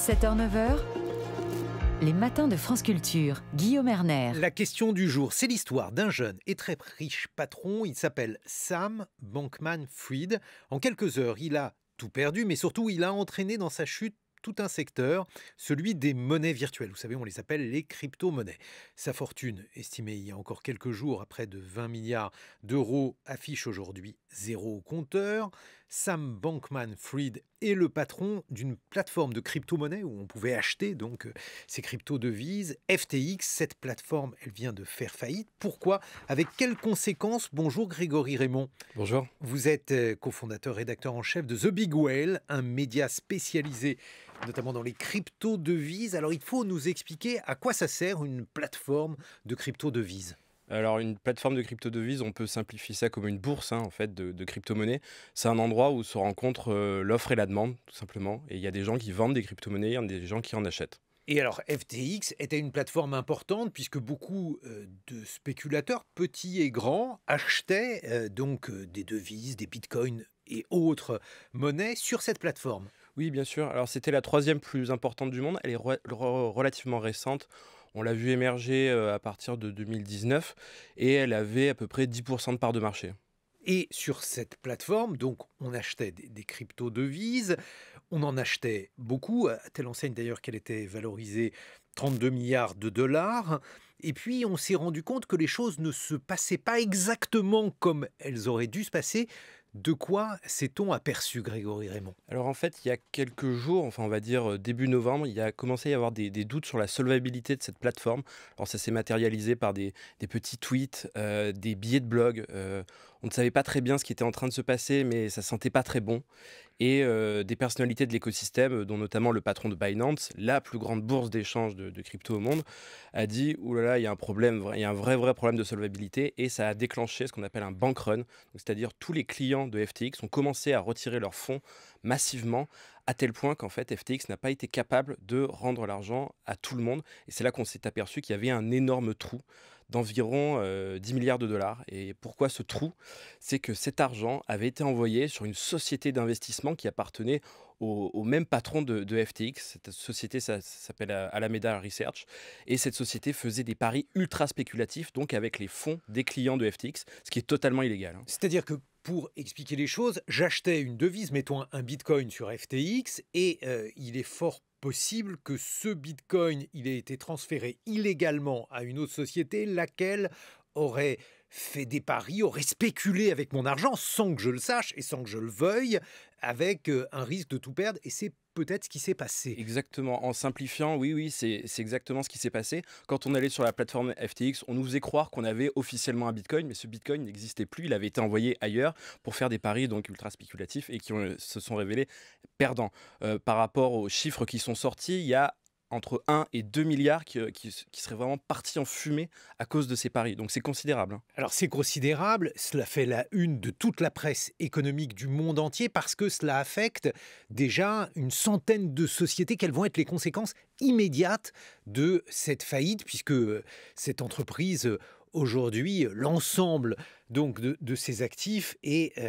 7h-9h, les matins de France Culture. Guillaume Erner. La question du jour, c'est l'histoire d'un jeune et très riche patron. Il s'appelle Sam Bankman-Fried. En quelques heures, il a tout perdu, mais surtout, il a entraîné dans sa chute tout un secteur, celui des monnaies virtuelles. Vous savez, on les appelle les crypto-monnaies. Sa fortune, estimée il y a encore quelques jours à près de 20 milliards d'euros, affiche aujourd'hui zéro au compteur. Sam Bankman-Fried est le patron d'une plateforme de crypto-monnaies où on pouvait acheter donc ces crypto-devises. FTX, cette plateforme, elle vient de faire faillite. Pourquoi? Avec quelles conséquences? Bonjour Grégory Raymond. Bonjour. Vous êtes cofondateur, rédacteur en chef de The Big Whale, un média spécialisé notamment dans les crypto-devises. Alors il faut nous expliquer à quoi ça sert une plateforme de crypto-devises. Alors une plateforme de crypto-devises, on peut simplifier ça comme une bourse en fait, de crypto-monnaies. C'est un endroit où se rencontrent l'offre et la demande, tout simplement. Et il y a des gens qui vendent des crypto-monnaies, il y a des gens qui en achètent. Et alors FTX était une plateforme importante puisque beaucoup de spéculateurs, petits et grands, achetaient des devises, des bitcoins et autres monnaies sur cette plateforme. Oui, bien sûr. Alors c'était la troisième plus importante du monde. Elle est relativement récente. On l'a vu émerger à partir de 2019 et elle avait à peu près 10% de part de marché. Et sur cette plateforme, donc, on achetait des crypto-devises, on en achetait beaucoup, à telle enseigne d'ailleurs qu'elle était valorisée 32 milliards de dollars. Et puis, on s'est rendu compte que les choses ne se passaient pas exactement comme elles auraient dû se passer. De quoi s'est-on aperçu, Grégory Raymond? Alors en fait, il y a quelques jours, enfin on va dire début novembre, il y a commencé à y avoir des doutes sur la solvabilité de cette plateforme. Alors ça s'est matérialisé par des petits tweets, des billets de blog. On ne savait pas très bien ce qui était en train de se passer, mais ça sentait pas très bon. Et des personnalités de l'écosystème, dont notamment le patron de Binance, la plus grande bourse d'échange de crypto au monde, a dit « Ouh là là, il y a un problème, il y a un vrai problème de solvabilité » et ça a déclenché ce qu'on appelle un bank run, c'est-à-dire tous les clients de FTX ont commencé à retirer leurs fonds massivement, à tel point qu'en fait FTX n'a pas été capable de rendre l'argent à tout le monde. Et c'est là qu'on s'est aperçu qu'il y avait un énorme trou d'environ 10 milliards de dollars. Et pourquoi ce trou? C'est que cet argent avait été envoyé sur une société d'investissement qui appartenait au même patron de FTX. Cette société, ça s'appelle Alameda Research. Et cette société faisait des paris ultra spéculatifs, donc avec les fonds des clients de FTX, ce qui est totalement illégal. C'est-à-dire que pour expliquer les choses, j'achetais une devise, mettons un bitcoin sur FTX, et il est fort possible que ce bitcoin, il ait été transféré illégalement à une autre société, laquelle aurait fait des paris, aurait spéculé avec mon argent sans que je le sache et sans que je le veuille, avec un risque de tout perdre, et c'est peut-être ce qui s'est passé. Exactement. En simplifiant, oui, c'est exactement ce qui s'est passé. Quand on allait sur la plateforme FTX, on nous faisait croire qu'on avait officiellement un bitcoin, mais ce bitcoin n'existait plus. Il avait été envoyé ailleurs pour faire des paris donc ultra spéculatifs et qui se sont révélés perdants. Par rapport aux chiffres qui sont sortis, il y a entre 1 et 2 milliards qui seraient vraiment partis en fumée à cause de ces paris. Donc c'est considérable. Alors c'est considérable, cela fait la une de toute la presse économique du monde entier parce que cela affecte déjà une centaine de sociétés. Quelles vont être les conséquences immédiates de cette faillite, puisque cette entreprise aujourd'hui, l'ensemble donc de ses actifs est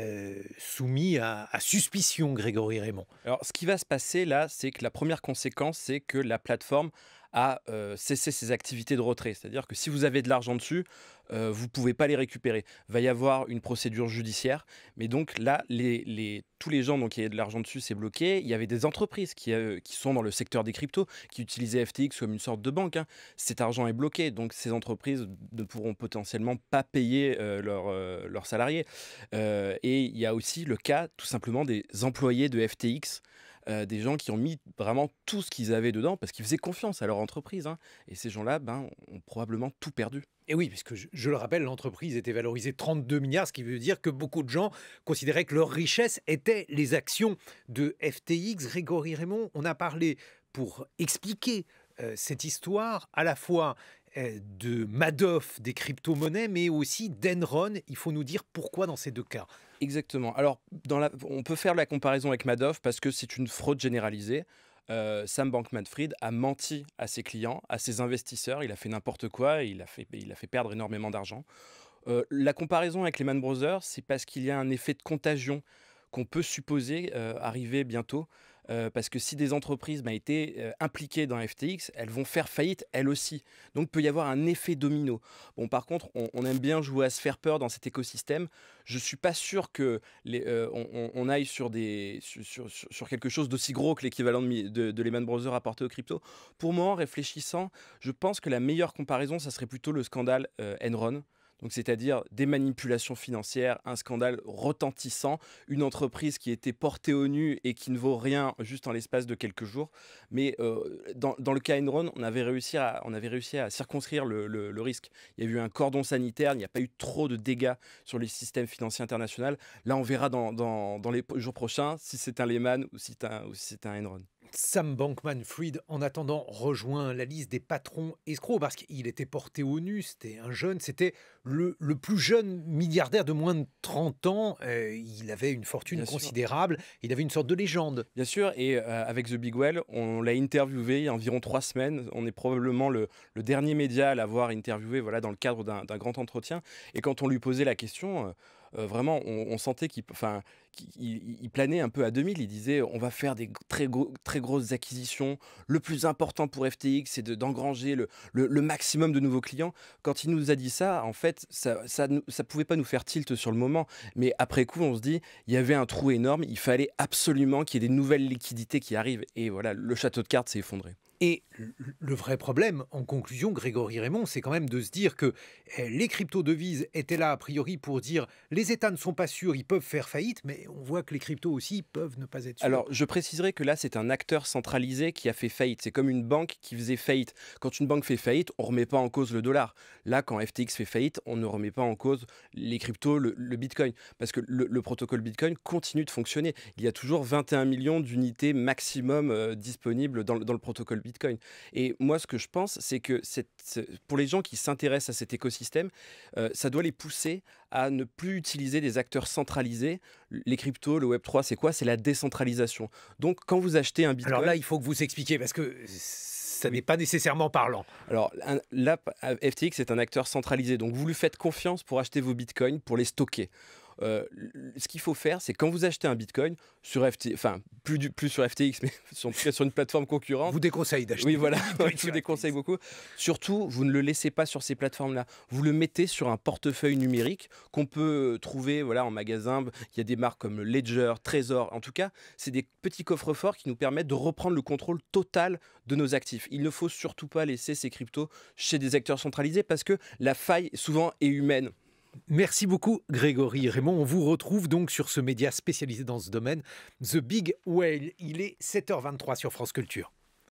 soumis à suspicion, Grégory Raymond. Alors, ce qui va se passer là, c'est que la première conséquence, c'est que la plateforme a cessé ses activités de retrait. C'est-à-dire que si vous avez de l'argent dessus, vous ne pouvez pas les récupérer. Il va y avoir une procédure judiciaire. Mais donc là, tous les gens qui avaient de l'argent dessus, c'est bloqué. Il y avait des entreprises qui sont dans le secteur des cryptos, qui utilisaient FTX comme une sorte de banque. Cet argent est bloqué. Donc ces entreprises ne pourront potentiellement pas payer leurs salariés. Et il y a aussi le cas, tout simplement, des employés de FTX. Des gens qui ont mis vraiment tout ce qu'ils avaient dedans parce qu'ils faisaient confiance à leur entreprise. Et ces gens-là ont probablement tout perdu. Et oui, puisque je le rappelle, l'entreprise était valorisée 32 milliards, ce qui veut dire que beaucoup de gens considéraient que leur richesse était les actions de FTX. Grégory Raymond, on a parlé pour expliquer cette histoire à la fois de Madoff des crypto-monnaies, mais aussi d'Enron. Il faut nous dire pourquoi dans ces deux cas. Exactement. Alors, on peut faire la comparaison avec Madoff parce que c'est une fraude généralisée. Sam Bankman-Fried a menti à ses clients, à ses investisseurs. Il a fait n'importe quoi, il a fait perdre énormément d'argent. La comparaison avec Lehman Brothers, c'est parce qu'il y a un effet de contagion qu'on peut supposer arriver bientôt. parce que si des entreprises étaient impliquées dans FTX, elles vont faire faillite elles aussi. Donc il peut y avoir un effet domino. Bon, par contre, on aime bien jouer à se faire peur dans cet écosystème. Je ne suis pas sûr que on aille sur quelque chose d'aussi gros que l'équivalent de Lehman Brothers apporté aux cryptos. Pour moi, en réfléchissant, je pense que la meilleure comparaison, ça serait plutôt le scandale Enron. Donc, c'est-à-dire des manipulations financières, un scandale retentissant, une entreprise qui était portée au nu et qui ne vaut rien juste en l'espace de quelques jours. Mais dans le cas Enron, on avait réussi à circonscrire le risque. Il y a eu un cordon sanitaire, il n'y a pas eu trop de dégâts sur les systèmes financiers internationaux. Là, on verra dans les jours prochains si c'est un Lehman ou si c'est un Enron. Sam Bankman-Fried, en attendant, rejoint la liste des patrons escrocs parce qu'il était porté au nu, c'était un jeune, c'était le plus jeune milliardaire de moins de 30 ans. Il avait une fortune considérable, il avait une sorte de légende. Bien sûr, et avec The Big Well, on l'a interviewé il y a environ 3 semaines. On est probablement le dernier média à l'avoir interviewé dans le cadre d'un grand entretien. Et quand on lui posait la question... vraiment, on sentait qu'il planait un peu à 2000. Il disait on va faire des très grosses acquisitions. Le plus important pour FTX, c'est d'engranger le maximum de nouveaux clients. Quand il nous a dit ça, en fait, ça pouvait pas nous faire tilt sur le moment. Mais après coup, on se dit il y avait un trou énorme. Il fallait absolument qu'il y ait des nouvelles liquidités qui arrivent. Et voilà, le château de cartes s'est effondré. Et le vrai problème, en conclusion, Grégory Raymond, c'est quand même de se dire que les crypto-devises étaient là a priori pour dire les États ne sont pas sûrs, ils peuvent faire faillite, mais on voit que les cryptos aussi peuvent ne pas être sûrs. Alors, je préciserai que là, c'est un acteur centralisé qui a fait faillite. C'est comme une banque qui faisait faillite. Quand une banque fait faillite, on ne remet pas en cause le dollar. Là, quand FTX fait faillite, on ne remet pas en cause les cryptos, le Bitcoin. Parce que le protocole Bitcoin continue de fonctionner. Il y a toujours 21 millions d'unités maximum disponibles dans le protocole Bitcoin. Et moi, ce que je pense, c'est que pour les gens qui s'intéressent à cet écosystème, ça doit les pousser à ne plus utiliser des acteurs centralisés. Les cryptos, le Web3, c'est quoi? C'est la décentralisation. Donc, quand vous achetez un Bitcoin... Alors là, il faut que vous expliquiez, parce que ça n'est pas nécessairement parlant. Alors là, FTX est un acteur centralisé. Donc, vous lui faites confiance pour acheter vos Bitcoins, pour les stocker. Ce qu'il faut faire, c'est quand vous achetez un Bitcoin sur FTX, enfin plus sur FTX, mais en tout cas sur une plateforme concurrente. Vous déconseille d'acheter. Oui, voilà, je vous déconseille beaucoup. Surtout, vous ne le laissez pas sur ces plateformes-là. Vous le mettez sur un portefeuille numérique qu'on peut trouver en magasin. Il y a des marques comme Ledger, Trésor. En tout cas, c'est des petits coffres-forts qui nous permettent de reprendre le contrôle total de nos actifs. Il ne faut surtout pas laisser ces cryptos chez des acteurs centralisés parce que la faille souvent est humaine. Merci beaucoup Grégory Raymond. On vous retrouve donc sur ce média spécialisé dans ce domaine, The Big Whale. Il est 7h23 sur France Culture.